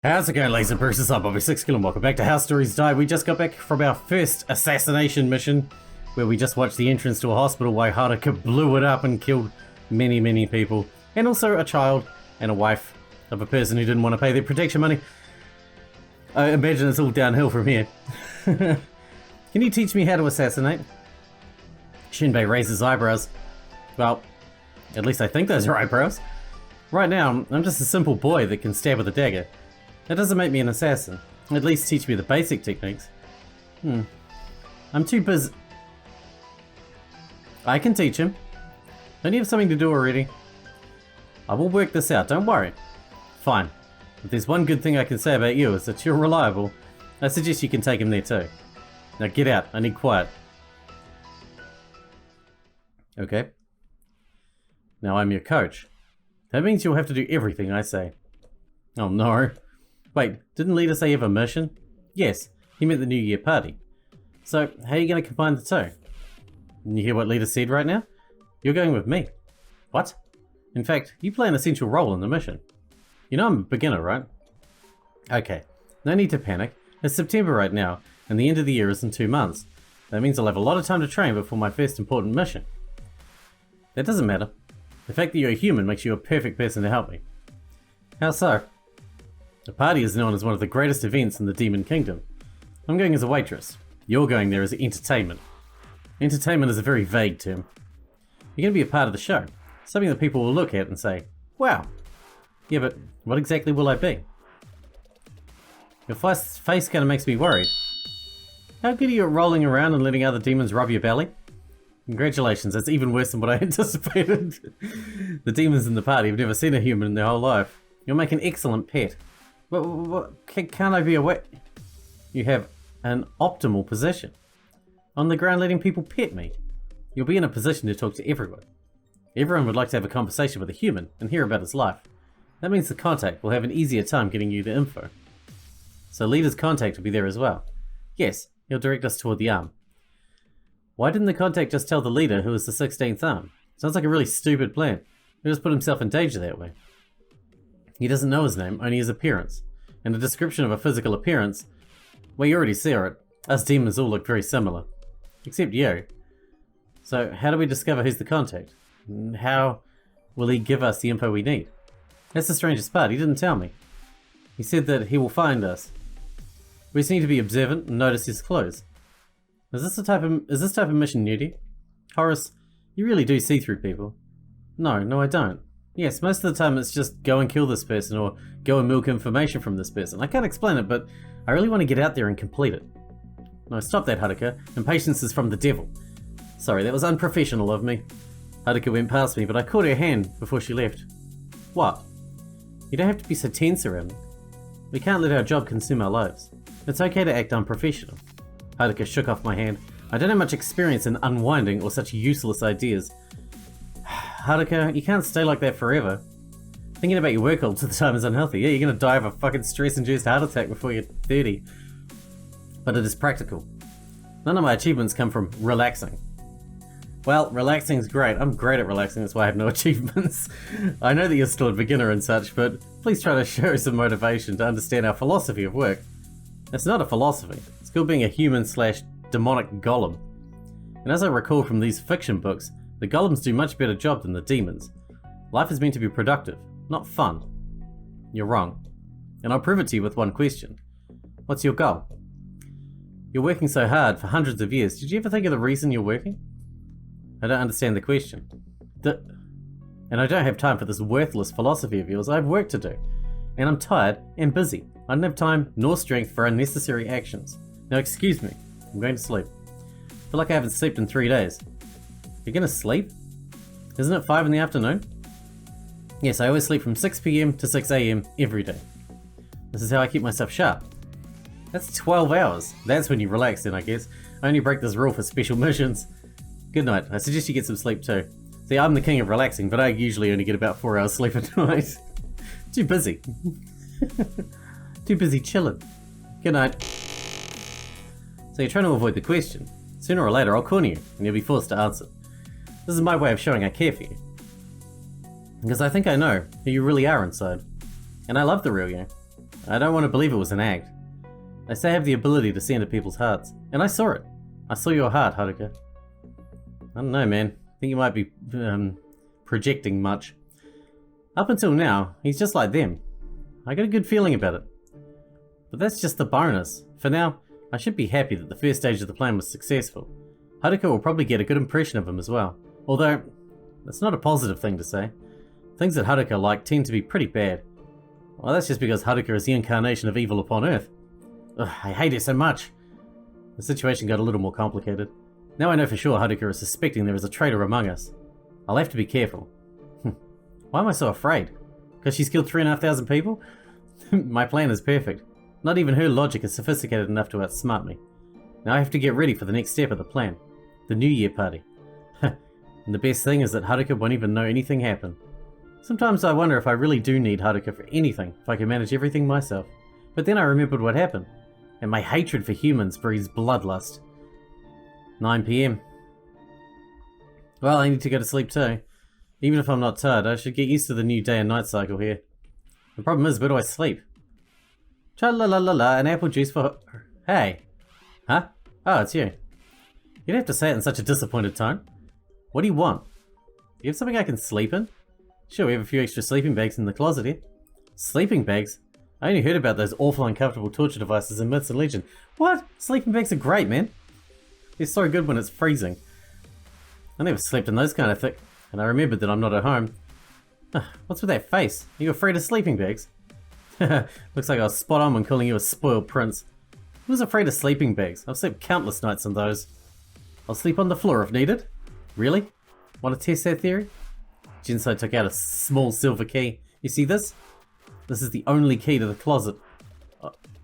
How's it going, ladies and persons? I'm Bobby Sixkilla and welcome back to How Stories Die. We just got back from our first assassination mission, where we just watched the entrance to a hospital while Haruka blew it up and killed many people, and also a child and a wife of a person who didn't want to pay their protection money. I imagine it's all downhill from here. Can you teach me how to assassinate? Shinbei raises eyebrows. Well, at least I think those are eyebrows. Right now, I'm just a simple boy that can stab with a dagger. That doesn't make me an assassin. At least teach me the basic techniques. I'm too busy. I can teach him. Don't you have something to do already? I will work this out, don't worry. Fine. If there's one good thing I can say about you is that you're reliable, I suggest you can take him there too. Now get out, I need quiet. Okay. Now I'm your coach. That means you'll have to do everything I say. Oh no. Wait, didn't Leader say you have a mission? Yes, he meant the New Year party. So, how are you going to combine the two? You hear what Leader said right now? You're going with me. What? In fact, you play an essential role in the mission. You know I'm a beginner, right? Okay, no need to panic. It's September right now, and the end of the year is in 2 months. That means I'll have a lot of time to train before my first important mission. That doesn't matter. The fact that you're a human makes you a perfect person to help me. How so? The party is known as one of the greatest events in the Demon Kingdom. I'm going as a waitress. You're going there as entertainment. Entertainment is a very vague term. You're going to be a part of the show. Something that people will look at and say, wow. Yeah, but what exactly will I be? Your face kind of makes me worried. How good are you at rolling around and letting other demons rub your belly? Congratulations, that's even worse than what I anticipated. The demons in the party have never seen a human in their whole life. You'll make an excellent pet. Can't I be away? You have an optimal position. On the ground letting people pet me. You'll be in a position to talk to everyone. Everyone would like to have a conversation with a human and hear about his life. That means the contact will have an easier time getting you the info. So Leader's contact will be there as well. Yes, he'll direct us toward the arm. Why didn't the contact just tell the Leader who was the 16th arm? Sounds like a really stupid plan. He'll just put himself in danger that way. He doesn't know his name, only his appearance. And a description of a physical appearance, well, you already saw it. Us demons all look very similar. Except you. So how do we discover who's the contact? And how will he give us the info we need? That's the strangest part, he didn't tell me. He said that he will find us. We just need to be observant and notice his clothes. Is this type of mission new to you? Horace, you really do see through people. No, I don't. Yes, most of the time it's just go and kill this person or go and milk information from this person. I can't explain it, but I really want to get out there and complete it. No, stop that, Haruka. Impatience is from the devil. Sorry, that was unprofessional of me. Haruka went past me, but I caught her hand before she left. What? You don't have to be so tense around me. We can't let our job consume our lives. It's okay to act unprofessional. Haruka shook off my hand. I don't have much experience in unwinding or such useless ideas. Haruka, you can't stay like that forever. Thinking about your work all the time is unhealthy. Yeah, you're gonna die of a fucking stress-induced heart attack before you're 30. But it is practical. None of my achievements come from relaxing. Well, relaxing's great. I'm great at relaxing, that's why I have no achievements. I know that you're still a beginner and such, but please try to show some motivation to understand our philosophy of work. It's not a philosophy. It's called being a human/demonic golem. And as I recall from these fiction books, the golems do much better job than the demons. Life is meant to be productive, not fun. You're wrong. And I'll prove it to you with one question. What's your goal? You're working so hard for hundreds of years. Did you ever think of the reason you're working? I don't understand the question. And I don't have time for this worthless philosophy of yours. I have work to do. And I'm tired and busy. I don't have time nor strength for unnecessary actions. Now excuse me. I'm going to sleep. I feel like I haven't slept in 3 days. You're gonna sleep? Isn't it 5 in the afternoon? Yes, I always sleep from 6 PM to 6 AM every day. This is how I keep myself sharp. That's 12 hours. That's when you relax then, I guess. I only break this rule for special missions. Good night. I suggest you get some sleep too. See, I'm the king of relaxing, but I usually only get about 4 hours sleep a night. Too busy. Too busy chilling. Good night. So you're trying to avoid the question. Sooner or later I'll corner you, and you'll be forced to answer. This is my way of showing I care for you. Because I think I know who you really are inside. And I love the real you. I don't want to believe it was an act. They say I have the ability to see into people's hearts, and I saw it. I saw your heart, Haruka. I don't know, man. I think you might be projecting much. Up until now, he's just like them. I got a good feeling about it. But that's just the bonus. For now, I should be happy that the first stage of the plan was successful. Haruka will probably get a good impression of him as well. Although, that's not a positive thing to say. Things that Haruka like tend to be pretty bad. Well, that's just because Haruka is the incarnation of evil upon Earth. Ugh, I hate it so much. The situation got a little more complicated. Now I know for sure Haruka is suspecting there is a traitor among us. I'll have to be careful. Why am I so afraid? Because she's killed 3,500 people? My plan is perfect. Not even her logic is sophisticated enough to outsmart me. Now I have to get ready for the next step of the plan. The New Year party. And the best thing is that Haruka won't even know anything happened. Sometimes I wonder if I really do need Haruka for anything, if I can manage everything myself. But then I remembered what happened. And my hatred for humans breeds bloodlust. 9 PM. Well, I need to go to sleep too. Even if I'm not tired, I should get used to the new day and night cycle here. The problem is, where do I sleep? Cha-la-la-la-la, an apple juice for... Hey! Huh? Oh, it's you. You'd have to say it in such a disappointed tone. What do you want? Do you have something I can sleep in? Sure, we have a few extra sleeping bags in the closet here. Sleeping bags? I only heard about those awful uncomfortable torture devices in Myths and Legend. What? Sleeping bags are great, man. They're so good when it's freezing. I never slept in those kind of thick, and I remembered that I'm not at home. What's with that face? Are you afraid of sleeping bags? Looks like I was spot on when calling you a spoiled prince. Who's afraid of sleeping bags? I've slept countless nights in those. I'll sleep on the floor if needed. Really? Want to test that theory? Jinsei took out a small silver key. You see this? This is the only key to the closet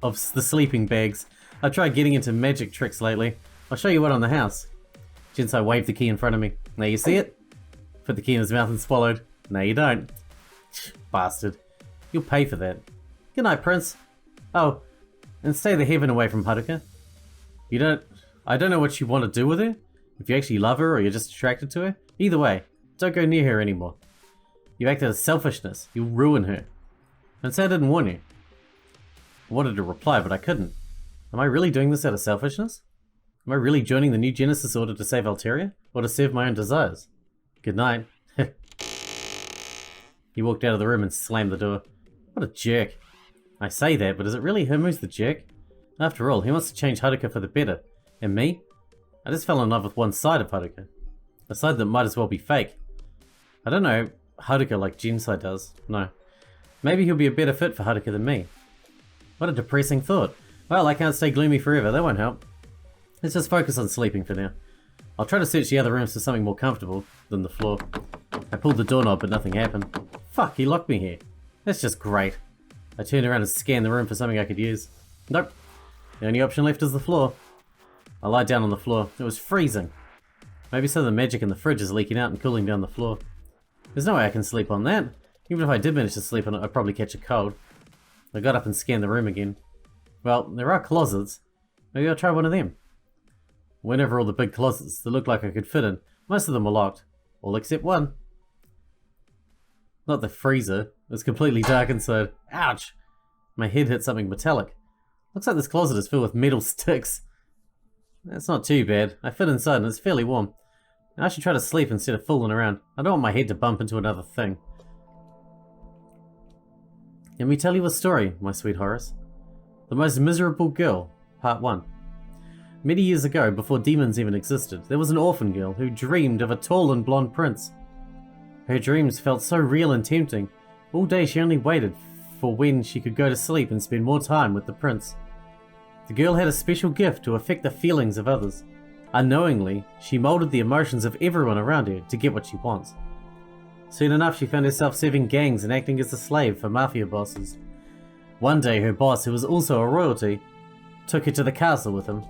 of the sleeping bags. I've tried getting into magic tricks lately. I'll show you one on the house. Jinsei waved the key in front of me. Now you see it? Put the key in his mouth and swallowed. No you don't. Bastard. You'll pay for that. Good night, Prince. Oh, and stay the heaven away from Haruka. I don't know what you want to do with her. If you actually love her or you're just attracted to her. Either way, don't go near her anymore. You act out of selfishness. You'll ruin her. And say I didn't warn you. I wanted to reply, but I couldn't. Am I really doing this out of selfishness? Am I really joining the new Genesis Order to save Alteria? Or to serve my own desires? Good night. He walked out of the room and slammed the door. What a jerk. I say that, but is it really him who's the jerk? After all, he wants to change Haruka for the better. And me? I just fell in love with one side of Haruka. A side that might as well be fake. I don't know Haruka like Jinsei does. No. Maybe he'll be a better fit for Haruka than me. What a depressing thought. Well, I can't stay gloomy forever. That won't help. Let's just focus on sleeping for now. I'll try to search the other rooms for something more comfortable than the floor. I pulled the doorknob, but nothing happened. Fuck, he locked me here. That's just great. I turned around and scanned the room for something I could use. Nope. The only option left is the floor. I lied down on the floor. It was freezing. Maybe some of the magic in the fridge is leaking out and cooling down the floor. There's no way I can sleep on that. Even if I did manage to sleep on it, I'd probably catch a cold. I got up and scanned the room again. Well, there are closets. Maybe I'll try one of them. Went over all the big closets that looked like I could fit in. Most of them were locked. All except one. Not the freezer. It was completely dark inside. Ouch! My head hit something metallic. Looks like this closet is filled with metal sticks. That's not too bad. I fit inside and it's fairly warm. I should try to sleep instead of fooling around. I don't want my head to bump into another thing. Let me tell you a story, my sweet Horace. The Most Miserable Girl, Part 1. Many years ago, before demons even existed, there was an orphan girl who dreamed of a tall and blonde prince. Her dreams felt so real and tempting. All day she only waited for when she could go to sleep and spend more time with the prince. The girl had a special gift to affect the feelings of others. Unknowingly, she molded the emotions of everyone around her to get what she wants. Soon enough, she found herself serving gangs and acting as a slave for mafia bosses. One day, her boss, who was also a royalty, took her to the castle with him.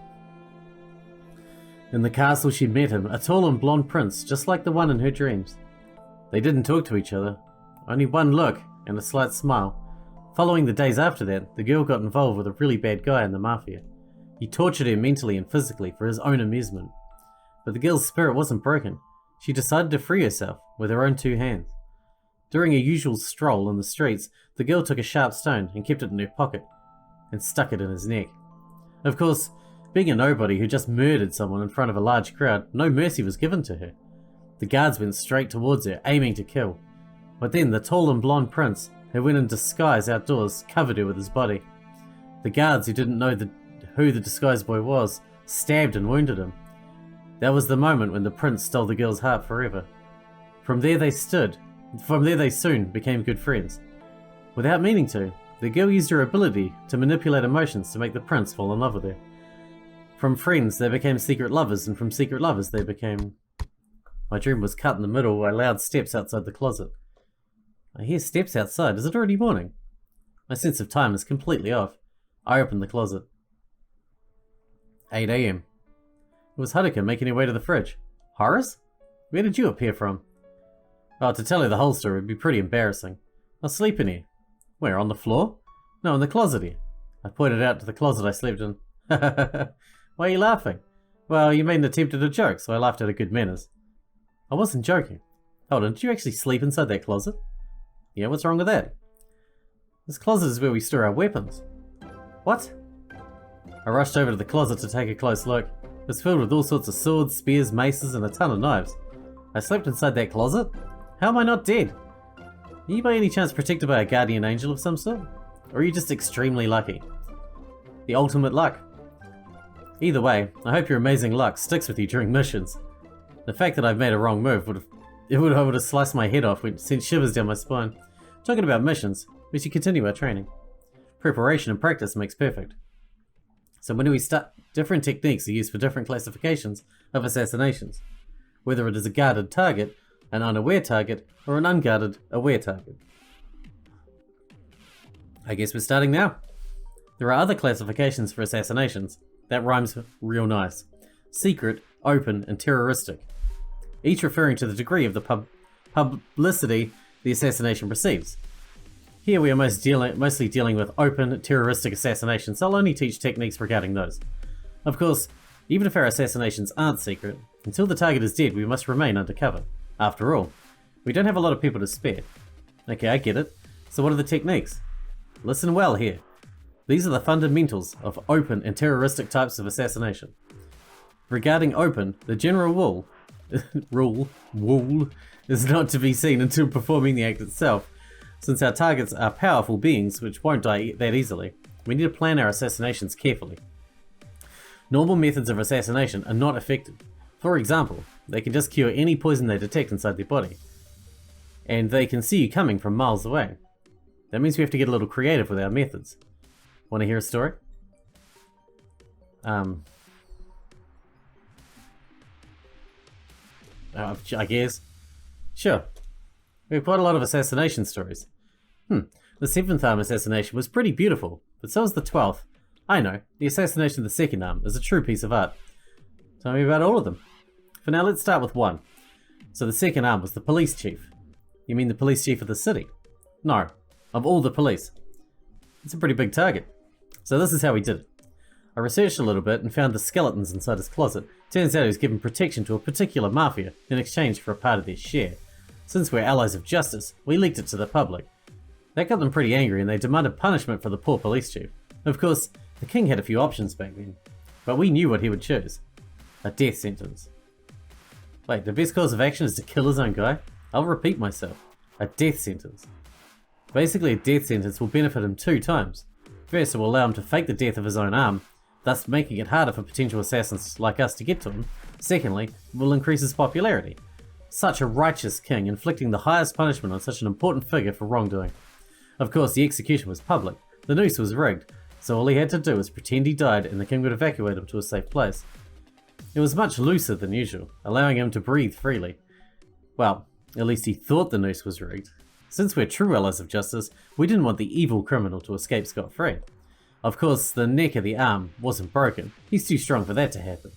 In the castle, she met him, a tall and blonde prince, just like the one in her dreams. They didn't talk to each other, only one look and a slight smile. Following the days after that, the girl got involved with a really bad guy in the mafia. He tortured her mentally and physically for his own amusement. But the girl's spirit wasn't broken. She decided to free herself with her own two hands. During a usual stroll in the streets, the girl took a sharp stone and kept it in her pocket, and stuck it in his neck. Of course, being a nobody who just murdered someone in front of a large crowd, no mercy was given to her. The guards went straight towards her, aiming to kill. But then the tall and blonde prince, who went in disguise outdoors, covered her with his body. The guards, who didn't know who the disguised boy was, stabbed and wounded him. That was the moment when the prince stole the girl's heart forever. From there they soon became good friends. Without meaning to, the girl used her ability to manipulate emotions to make the prince fall in love with her. From friends, they became secret lovers, and from secret lovers, they became... My dream was cut in the middle by loud steps outside the closet. I hear steps outside. Is it already morning? My sense of time is completely off. I open the closet. 8 a.m. It was Haruka making her way to the fridge. Horace? Where did you appear from? Oh, to tell you the whole story would be pretty embarrassing. I was sleeping here. Where, on the floor? No, in the closet here. I pointed out to the closet I slept in. Why are you laughing? Well, you made an attempt at a joke, so I laughed out of good manners. I wasn't joking. Hold on, did you actually sleep inside that closet? Yeah, what's wrong with that? This closet is where we store our weapons. What? I rushed over to the closet to take a close look. It was filled with all sorts of swords, spears, maces, and a ton of knives. I slept inside that closet? How am I not dead? Are you by any chance protected by a guardian angel of some sort? Or are you just extremely lucky? The ultimate luck. Either way, I hope your amazing luck sticks with you during missions. The fact that I've made a wrong move would have sliced my head off and sent shivers down my spine. Talking about missions, we should continue our training. Preparation and practice makes perfect. So when do we start? Different techniques are used for different classifications of assassinations, whether it is a guarded target, an unaware target, or an unguarded, aware target. I guess we're starting now. There are other classifications for assassinations. That rhymes real nice. Secret, open, and terroristic. Each referring to the degree of the publicity the assassination receives. Here we are mostly dealing with open, terroristic assassinations, so I'll only teach techniques regarding those. Of course, even if our assassinations aren't secret, until the target is dead we must remain undercover. After all, we don't have a lot of people to spare. Okay, I get it. So what are the techniques? Listen well here. These are the fundamentals of open and terroristic types of assassination. Regarding open, the general rule is not to be seen until performing the act itself. Since our targets are powerful beings which won't die that easily, we need to plan our assassinations carefully. Normal methods of assassination are not effective. For example, they can just cure any poison they detect inside their body. And they can see you coming from miles away. That means we have to get a little creative with our methods. Want to hear a story? I guess. Sure. We have quite a lot of assassination stories. The 7th arm assassination was pretty beautiful, but so was the 12th. I know, the assassination of the 2nd arm is a true piece of art. Tell me about all of them. For now, let's start with one. So the 2nd arm was the police chief. You mean the police chief of the city? No, of all the police. It's a pretty big target. So this is how we did it. I researched a little bit and found the skeletons inside his closet. Turns out he was given protection to a particular mafia in exchange for a part of their share. Since we're allies of justice, we leaked it to the public. That got them pretty angry and they demanded punishment for the poor police chief. Of course, the king had a few options back then, but we knew what he would choose. A death sentence. Wait, the best course of action is to kill his own guy? I'll repeat myself. A death sentence. Basically, a death sentence will benefit him 2 times. First, it will allow him to fake the death of his own arm, thus making it harder for potential assassins like us to get to him. Secondly, it will increase his popularity. Such a righteous king inflicting the highest punishment on such an important figure for wrongdoing. Of course, the execution was public. The noose was rigged, so all he had to do was pretend he died and the king would evacuate him to a safe place. It was much looser than usual, allowing him to breathe freely. Well, at least he thought the noose was rigged. Since we're true allies of justice, we didn't want the evil criminal to escape scot-free. Of course, the neck of the arm wasn't broken. He's too strong for that to happen.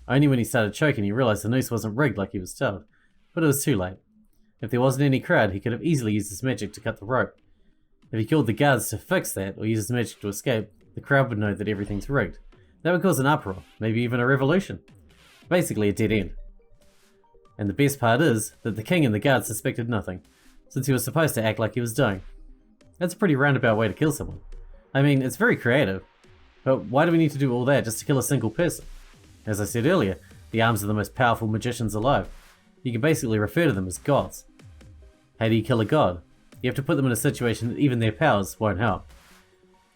Only when he started choking he realized the noose wasn't rigged like he was told. But it was too late. If there wasn't any crowd, he could have easily used his magic to cut the rope. If he called the guards to fix that, or use his magic to escape, the crowd would know that everything's rigged. That would cause an uproar, maybe even a revolution. Basically a dead end. And the best part is that the king and the guards suspected nothing, since he was supposed to act like he was dying. That's a pretty roundabout way to kill someone. I mean, it's very creative, but why do we need to do all that just to kill a single person? As I said earlier, the arms of the most powerful magicians alive. You can basically refer to them as gods. How do you kill a god? You have to put them in a situation that even their powers won't help.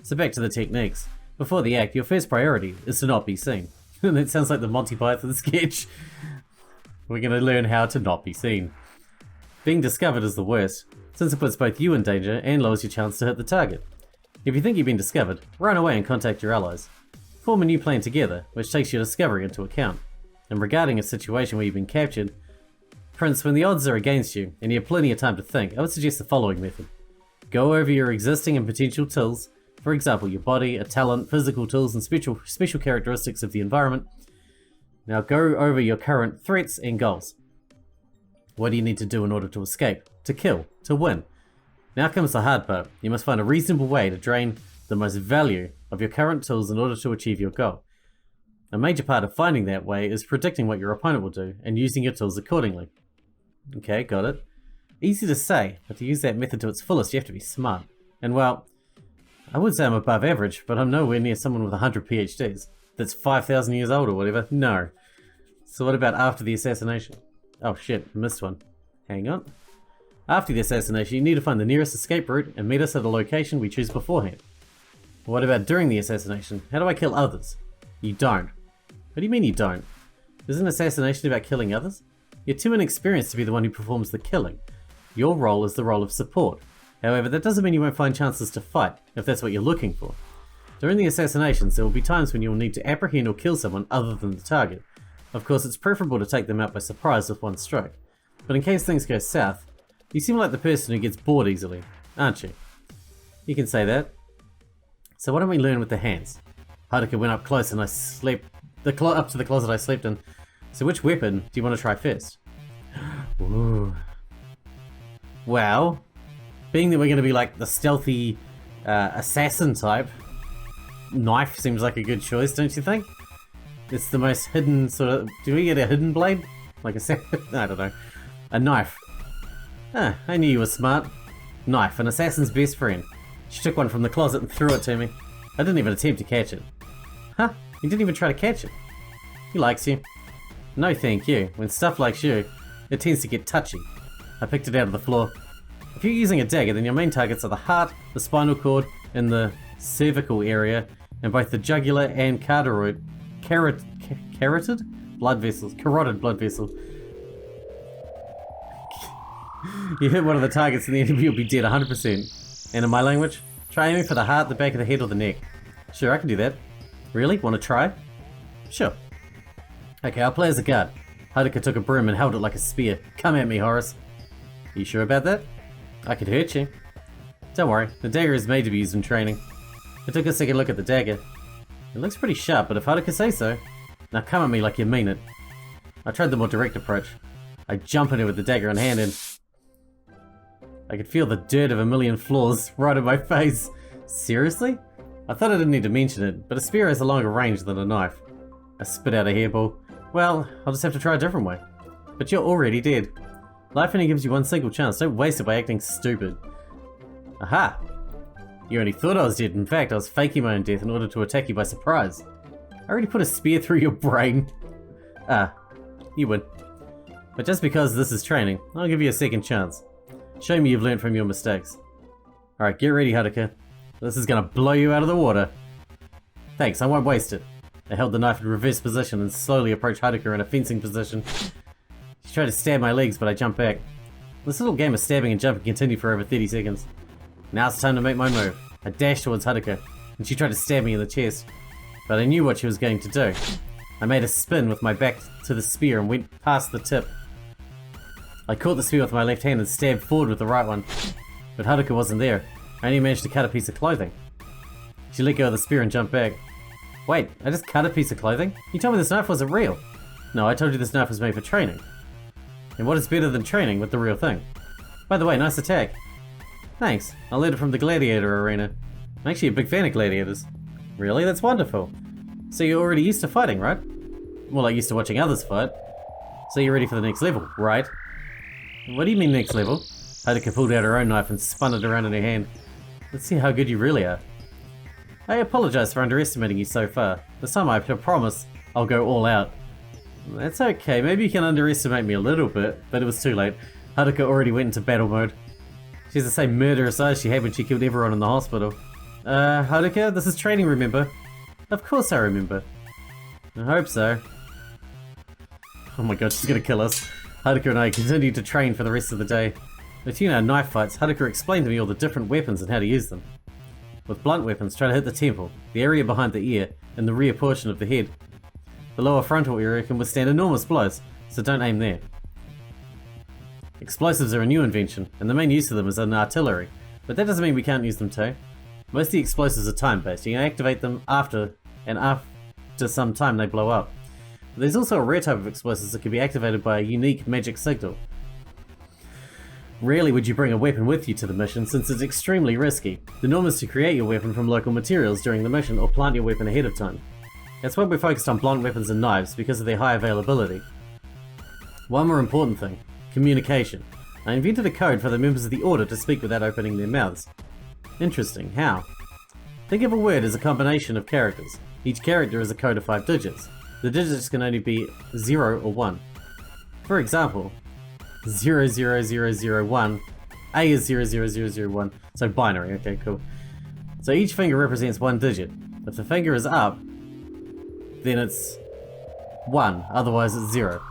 So back to the techniques. Before the act, your first priority is to not be seen. That sounds like the Monty Python sketch. We're going to learn how to not be seen. Being discovered is the worst, since it puts both you in danger and lowers your chance to hit the target. If you think you've been discovered, run away and contact your allies. Form a new plan together, which takes your discovery into account. And regarding a situation where you've been captured, Prince, when the odds are against you and you have plenty of time to think, I would suggest the following method. Go over your existing and potential tools, for example your body, a talent, physical tools and special characteristics of the environment. Now go over your current threats and goals. What do you need to do in order to escape, to kill, to win? Now comes the hard part. You must find a reasonable way to drain the most value of your current tools in order to achieve your goal. A major part of finding that way is predicting what your opponent will do and using your tools accordingly. Okay, got it. Easy to say, but to use that method to its fullest you have to be smart. And well, I would say I'm above average, but I'm nowhere near someone with 100 PhDs. That's 5,000 years old or whatever. No. So what about after the assassination? Oh shit, I missed one. Hang on. After the assassination, you need to find the nearest escape route and meet us at a location we choose beforehand. What about during the assassination? How do I kill others? You don't. What do you mean you don't? Isn't assassination about killing others? You're too inexperienced to be the one who performs the killing. Your role is the role of support. However, that doesn't mean you won't find chances to fight, if that's what you're looking for. During the assassinations, there will be times when you will need to apprehend or kill someone other than the target. Of course, it's preferable to take them out by surprise with one stroke. But in case things go south, you seem like the person who gets bored easily, aren't you? You can say that. So why don't we learn with the hands? Haruka went up close and I slept up to the closet I slept in. So which weapon do you want to try first? Ooh. Well, being that we're going to be like the stealthy assassin type, knife seems like a good choice, don't you think? It's the most hidden sort of... Do we get a hidden blade? Like a... I don't know. A knife. Ah, I knew you were smart. Knife, an assassin's best friend. She took one from the closet and threw it to me. I didn't even attempt to catch it. Huh? You didn't even try to catch it. He likes you. No thank you. When stuff likes you, it tends to get touchy. I picked it out of the floor. If you're using a dagger, then your main targets are the heart, the spinal cord, and the cervical area, and both the jugular and carotid blood vessels. Carotid blood vessel. You hit one of the targets and the enemy will be dead 100%. And in my language, try aiming for the heart, the back of the head, or the neck. Sure, I can do that. Really? Want to try? Sure. Okay, I'll play as a guard. Haruka took a broom and held it like a spear. Come at me, Horace. You sure about that? I could hurt you. Don't worry, the dagger is made to be used in training. I took a second look at the dagger. It looks pretty sharp, but if Haruka says so. Now come at me like you mean it. I tried the more direct approach. I jump at her with the dagger in hand and... I could feel the dirt of a million flaws right in my face. Seriously? I thought I didn't need to mention it, but a spear has a longer range than a knife. I spit out a hairball. Well, I'll just have to try a different way. But you're already dead. Life only gives you one single chance, don't waste it by acting stupid. Aha! You only thought I was dead, in fact I was faking my own death in order to attack you by surprise. I already put a spear through your brain. Ah, you win. But just because this is training, I'll give you a second chance. Show me you've learned from your mistakes. Alright, get ready, Haruka. This is gonna blow you out of the water. Thanks, I won't waste it. I held the knife in reverse position and slowly approached Haruka in a fencing position. She tried to stab my legs, but I jumped back. This little game of stabbing and jumping continued for over 30 seconds. Now it's time to make my move. I dashed towards Haruka, and she tried to stab me in the chest. But I knew what she was going to do. I made a spin with my back to the spear and went past the tip. I caught the spear with my left hand and stabbed forward with the right one. But Haruka wasn't there. I only managed to cut a piece of clothing. She let go of the spear and jumped back. Wait, I just cut a piece of clothing? You told me this knife wasn't real. No, I told you this knife was made for training. And what is better than training with the real thing? By the way, nice attack. Thanks, I learned it from the gladiator arena. I'm actually a big fan of gladiators. Really? That's wonderful. So you're already used to fighting, right? Well, like used to watching others fight. So you're ready for the next level, right? What do you mean next level? Haruka pulled out her own knife and spun it around in her hand. Let's see how good you really are. I apologize for underestimating you so far. This time I promise I'll go all out. That's okay, maybe you can underestimate me a little bit, but it was too late. Haruka already went into battle mode. She has the same murderous eyes she had when she killed everyone in the hospital. Haruka, this is training, remember? Of course I remember. I hope so. Oh my god, she's gonna kill us. Haruka and I continued to train for the rest of the day. Between our knife fights, Haruka explained to me all the different weapons and how to use them. With blunt weapons, try to hit the temple, the area behind the ear, and the rear portion of the head. The lower frontal area can withstand enormous blows, so don't aim there. Explosives are a new invention, and the main use of them is in artillery, but that doesn't mean we can't use them too. Most of the explosives are time-based, you can activate them after some time they blow up. But there's also a rare type of explosives that can be activated by a unique magic signal. Rarely would you bring a weapon with you to the mission since it's extremely risky. The norm is to create your weapon from local materials during the mission or plant your weapon ahead of time. That's why we're focused on blunt weapons and knives, because of their high availability. One more important thing, communication. I invented a code for the members of the Order to speak without opening their mouths. Interesting, how? Think of a word as a combination of characters. Each character is a code of 5 digits. The digits can only be 0 or 1. For example, 00001, A is 00001, so binary, okay, cool. So each finger represents 1 digit. If the finger is up, then it's 1, otherwise it's 0.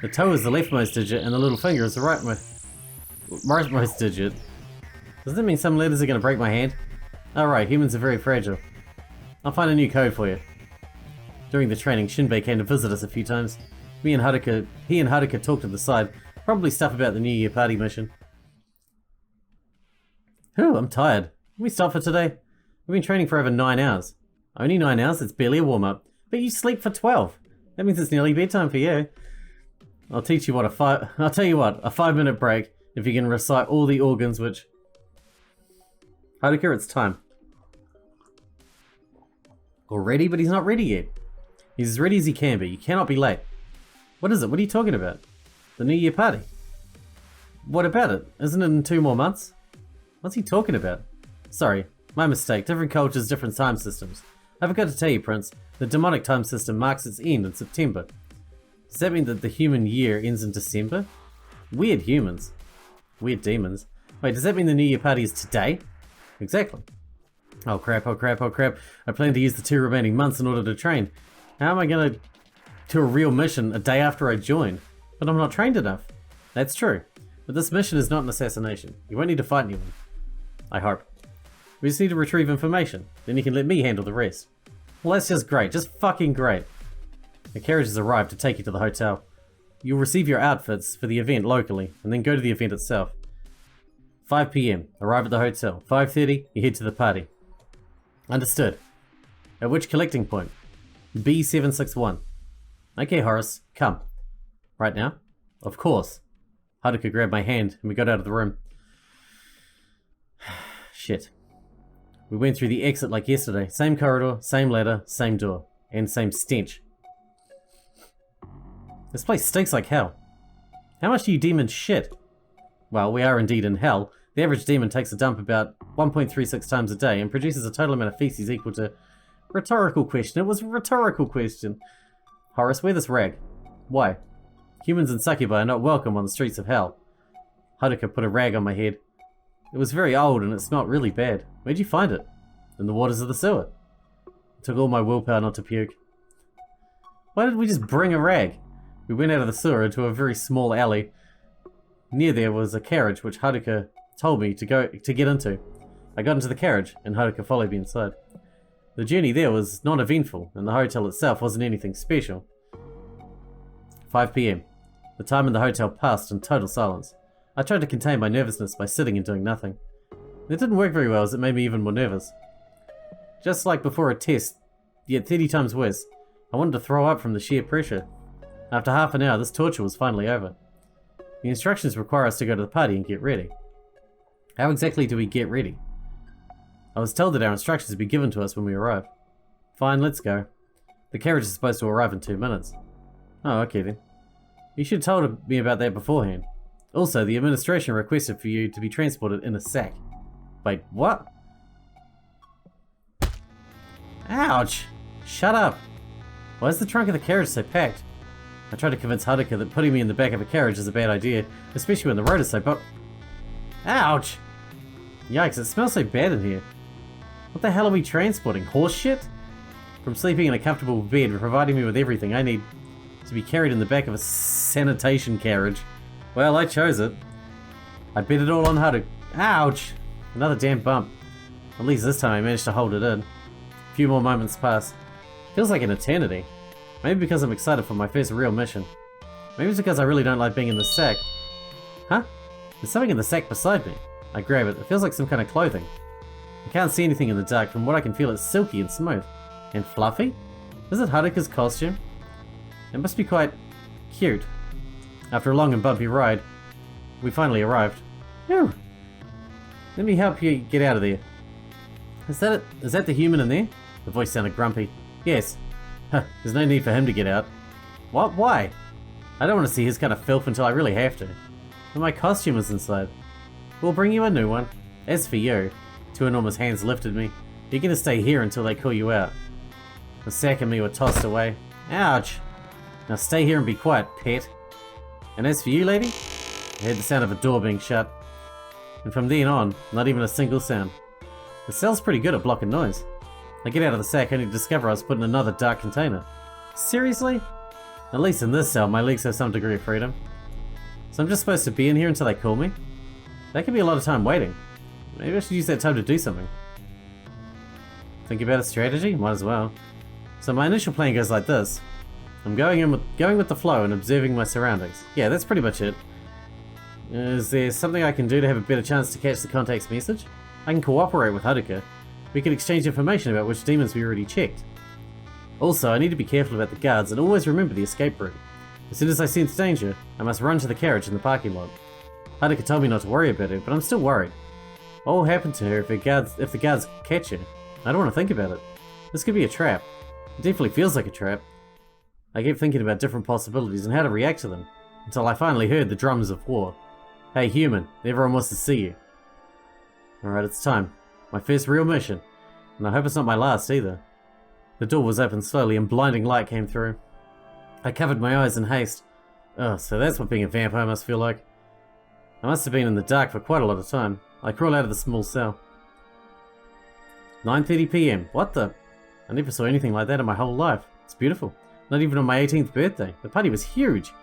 The toe is the leftmost digit and the little finger is the rightmost digit. Does that mean some letters are going to break my hand? Alright, humans are very fragile. I'll find a new code for you. During the training, Shinbei came to visit us a few times. He and Haruka talked to the side, probably stuff about the New Year party mission. Whew, I'm tired. Can we stop for today? We've been training for over 9 hours. Only 9 hours? It's barely a warm-up. But you sleep for 12. That means it's nearly bedtime for you. I'll tell you what, a 5-minute break if you can recite all the organs which... Haruka, it's time. Already? But he's not ready yet. He's as ready as he can be. You cannot be late. What is it? What are you talking about? The New Year party. What about it? Isn't it in 2 more months? What's he talking about? Sorry, my mistake. Different cultures, different time systems. I forgot to tell you, Prince. The demonic time system marks its end in September. Does that mean that the human year ends in December? Weird humans. Weird demons. Wait, does that mean the New Year party is today? Exactly. Oh crap, oh crap, oh crap. I plan to use the 2 remaining months in order to train. How am I going to do a real mission a day after I join? But I'm not trained enough. That's true. But this mission is not an assassination. You won't need to fight anyone. I hope. We just need to retrieve information. Then you can let me handle the rest. Well, that's just great. Just fucking great. The carriage has arrived to take you to the hotel. You'll receive your outfits for the event locally, and then go to the event itself. 5 PM. Arrive at the hotel. 5:30, you head to the party. Understood. At which collecting point? B761. Okay, Horace, come. Right now? Of course. Haruka grabbed my hand, and we got out of the room. Shit. We went through the exit like yesterday. Same corridor, same ladder, same door. And same stench. This place stinks like hell. How much do you demons shit? Well, we are indeed in hell. The average demon takes a dump about 1.36 times a day and produces a total amount of feces equal to... Rhetorical question. It was a rhetorical question. Horace, wear this rag. Why? Humans and succubi are not welcome on the streets of hell. Haruka put a rag on my head. It was very old and it smelled really bad. Where'd you find it? In the waters of the sewer. It took all my willpower not to puke. Why did we just bring a rag? We went out of the sewer into a very small alley. Near there was a carriage which Haruka told me to get into. I got into the carriage and Haruka followed me inside. The journey there was not eventful and the hotel itself wasn't anything special. 5 PM. The time in the hotel passed in total silence. I tried to contain my nervousness by sitting and doing nothing. It didn't work very well as it made me even more nervous. Just like before a test, yet 30 times worse. I wanted to throw up from the sheer pressure. After half an hour, this torture was finally over. The instructions require us to go to the party and get ready. How exactly do we get ready? I was told that our instructions would be given to us when we arrive. Fine, let's go. The carriage is supposed to arrive in 2 minutes. Oh, okay then. You should have told me about that beforehand. Also, the administration requested for you to be transported in a sack. Wait, what? Ouch! Shut up! Why is the trunk of the carriage so packed? I tried to convince Haruka that putting me in the back of a carriage is a bad idea, especially when the road is so Ouch! Yikes, it smells so bad in here. What the hell are we transporting? Horse shit? From sleeping in a comfortable bed, providing me with everything I need to be carried in the back of a sanitation carriage. Well, I chose it. I bet it all on Haruka. Ouch! Another damn bump. At least this time I managed to hold it in. A few more moments pass. Feels like an eternity. Maybe because I'm excited for my first real mission. Maybe it's because I really don't like being in the sack. Huh? There's something in the sack beside me. I grab it. It feels like some kind of clothing. I can't see anything in the dark. From what I can feel, it's silky and smooth. And fluffy? Is it Haruka's costume? It must be quite cute. After a long and bumpy ride, we finally arrived. Whew. Let me help you get out of there. Is that it? Is that the human in there? The voice sounded grumpy. Yes. Huh, there's no need for him to get out. What? Why? I don't want to see his kind of filth until I really have to. But my costume is inside. We'll bring you a new one. As for you, two enormous hands lifted me. You're gonna stay here until they call you out. The sack and me were tossed away. Ouch! Now stay here and be quiet, pet. And as for you, lady, I heard the sound of a door being shut. And from then on, not even a single sound. The cell's pretty good at blocking noise. I get out of the sack only to discover I was put in another dark container. Seriously? At least in this cell, my legs have some degree of freedom. So I'm just supposed to be in here until they call me? That could be a lot of time waiting. Maybe I should use that time to do something. Think about a strategy? Might as well. So my initial plan goes like this. I'm going with the flow and observing my surroundings. Yeah, that's pretty much it. Is there something I can do to have a better chance to catch the contact's message? I can cooperate with Haruka. We can exchange information about which demons we already checked. Also, I need to be careful about the guards and always remember the escape route. As soon as I sense danger, I must run to the carriage in the parking lot. Haruka told me not to worry about her, but I'm still worried. What will happen to her if the guards catch her? I don't want to think about it. This could be a trap. It definitely feels like a trap. I kept thinking about different possibilities and how to react to them, until I finally heard the drums of war. Hey human, everyone wants to see you. Alright, it's time. My first real mission. And I hope it's not my last either. The door was opened slowly and blinding light came through. I covered my eyes in haste. Oh, so that's what being a vampire must feel like. I must have been in the dark for quite a lot of time. I crawled out of the small cell. 9:30 PM. What the? I never saw anything like that in my whole life. It's beautiful. Not even on my 18th birthday. The party was huge.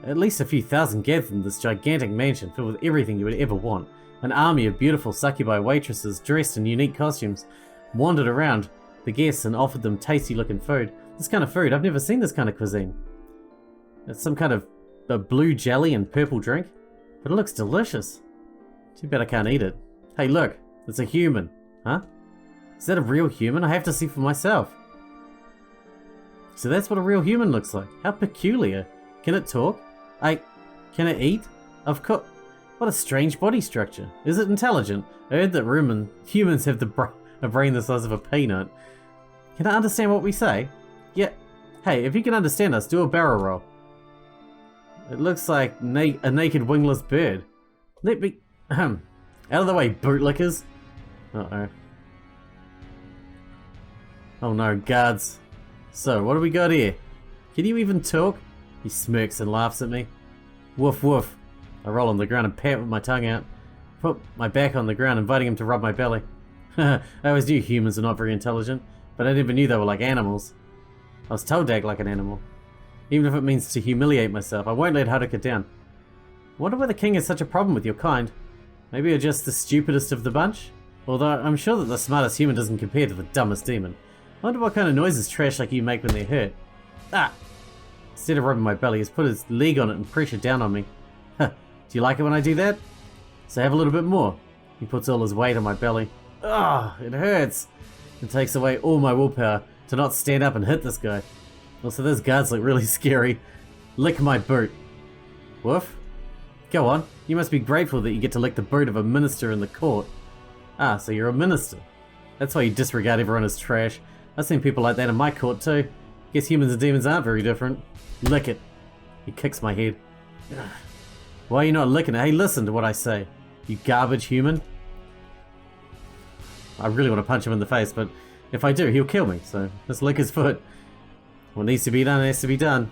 At least a few thousand gathered in this gigantic mansion filled with everything you would ever want. An army of beautiful succubi waitresses dressed in unique costumes wandered around the guests and offered them tasty looking food. This kind of food, I've never seen this kind of cuisine. It's some kind of a blue jelly and purple drink, but it looks delicious. Too bad I can't eat it. Hey look, it's a human. Huh? Is that a real human? I have to see for myself. So that's what a real human looks like. How peculiar. Can it talk? Can it eat? Of course. What a strange body structure. Is it intelligent? I heard that humans have a brain the size of a peanut. Can I understand what we say? Yeah. Hey, if you can understand us, do a barrel roll. It looks like a naked wingless bird. Let me... out of the way, bootlickers. Uh-oh. Oh no, guards. So, what do we got here? Can you even talk? He smirks and laughs at me. Woof woof. I roll on the ground and pat with my tongue out. Put my back on the ground, inviting him to rub my belly. I always knew humans are not very intelligent, but I never knew they were like animals. I was told to act like an animal. Even if it means to humiliate myself, I won't let Haruka down. I wonder why the king has such a problem with your kind. Maybe you're just the stupidest of the bunch? Although I'm sure that the smartest human doesn't compare to the dumbest demon. I wonder what kind of noises trash like you make when they're hurt. Ah! Instead of rubbing my belly, he's put his leg on it and pressured down on me. Huh, do you like it when I do that? So have a little bit more. He puts all his weight on my belly. Ah, it hurts. It takes away all my willpower to not stand up and hit this guy. Also, those guards look really scary. Lick my boot. Woof. Go on. You must be grateful that you get to lick the boot of a minister in the court. Ah, so you're a minister. That's why you disregard everyone as trash. I've seen people like that in my court too. Guess humans and demons aren't very different. Lick it. He kicks my head. Why are you not licking it? Hey, listen to what I say. You garbage human. I really want to punch him in the face, but If I do, he'll kill me, so let's lick his foot. What needs to be done has to be done.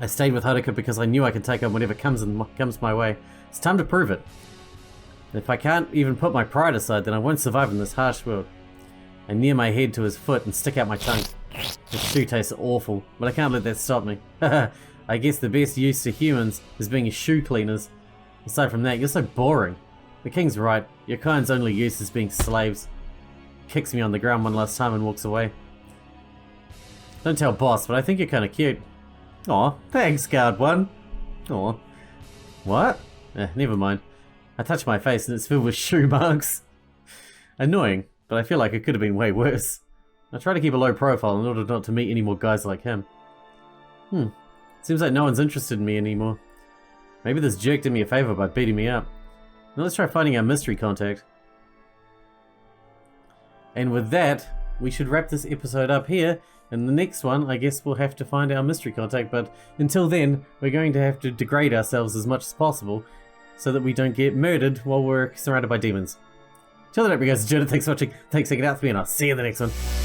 I stayed with Haruka because I knew I could take on whatever comes my way. It's time to prove it. If I can't even put my pride aside, then I won't survive in this harsh world. I near my head to his foot and stick out my tongue. His shoe tastes awful, but I can't let that stop me. I guess the best use to humans is being shoe cleaners. Aside from that, you're so boring. The king's right. Your kind's only use is being slaves. Kicks me on the ground one last time and walks away. Don't tell boss, but I think you're kinda cute. Aw, thanks, guard one. Aw. What? Never mind. I touch my face and it's filled with shoe marks. Annoying, but I feel like it could have been way worse. I try to keep a low profile in order not to meet any more guys like him. Seems like no one's interested in me anymore. Maybe this jerk did me a favor by beating me up. Now let's try finding our mystery contact. And with that, we should wrap this episode up here. And the next one, I guess we'll have to find our mystery contact. But until then, we're going to have to degrade ourselves as much as possible so that we don't get murdered while we're surrounded by demons. Till then, guys, Judith, thanks for watching. Thanks for checking it out for me, and I'll see you in the next one.